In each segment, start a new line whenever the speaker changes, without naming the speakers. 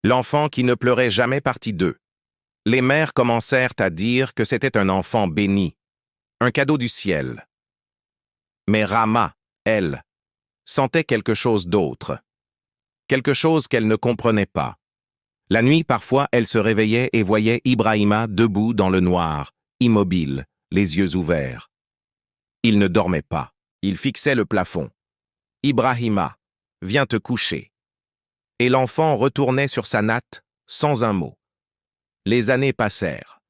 L'enfant qui ne pleurait jamais partie 2. Les mères commencèrent à dire que c'était un enfant béni, un cadeau du ciel. Mais Rama, elle, sentait quelque chose d'autre, quelque chose qu'elle ne comprenait pas. La nuit, parfois, elle se réveillait et voyait Ibrahima debout dans le noir, immobile, les yeux ouverts. Il ne dormait pas, il fixait le plafond. « Ibrahima, viens te coucher. » Et l'enfant retournait sur sa natte, sans un mot. Les années passèrent.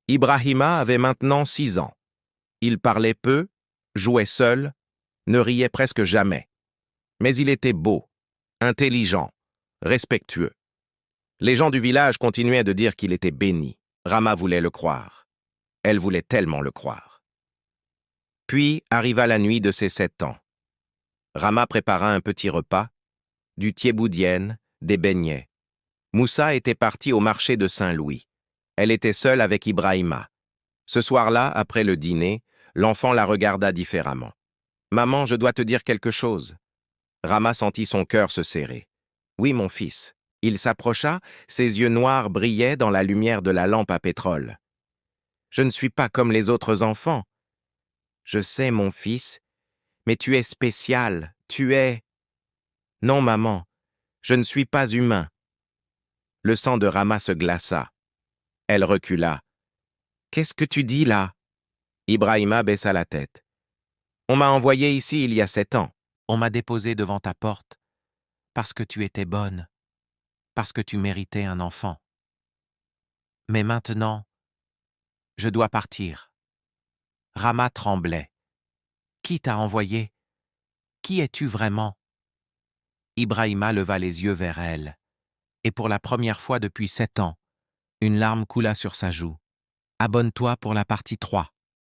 Ibrahima avait maintenant 6 ans. Il parlait peu, jouait seul, ne riait presque jamais. Mais il était beau, intelligent, respectueux. Les gens du village continuaient de dire qu'il était béni. Rama voulait le croire. Elle voulait tellement le croire. Puis arriva la nuit de ses 7 ans. Rama prépara un petit repas, du thieboudienne, des beignets. Moussa était parti au marché de Saint-Louis. Elle était seule avec Ibrahima. Ce soir-là, après le dîner, l'enfant la regarda différemment. « Maman, je dois te dire quelque chose. » Rama sentit son cœur se serrer. « Oui, mon fils. » Il s'approcha, ses yeux noirs brillaient dans la lumière de la lampe à pétrole. « Je ne suis pas comme les autres enfants. »« Je sais, mon fils, mais tu es spécial, tu es... » « Non, maman, je ne suis pas humain. » Le sang de Rama se glaça. Elle recula. « Qu'est-ce que tu dis là ?» Ibrahima baissa la tête. « On m'a envoyé ici il y a 7 ans. On m'a déposé devant ta porte parce que tu étais bonne, parce que tu méritais un enfant. Mais maintenant, je dois partir. » Rama tremblait. « Qui t'a envoyé? Qui es-tu vraiment ?» Ibrahima leva les yeux vers elle, et pour la première fois depuis 7 ans, une larme coula sur sa joue. « Abonne-toi pour la partie 3. »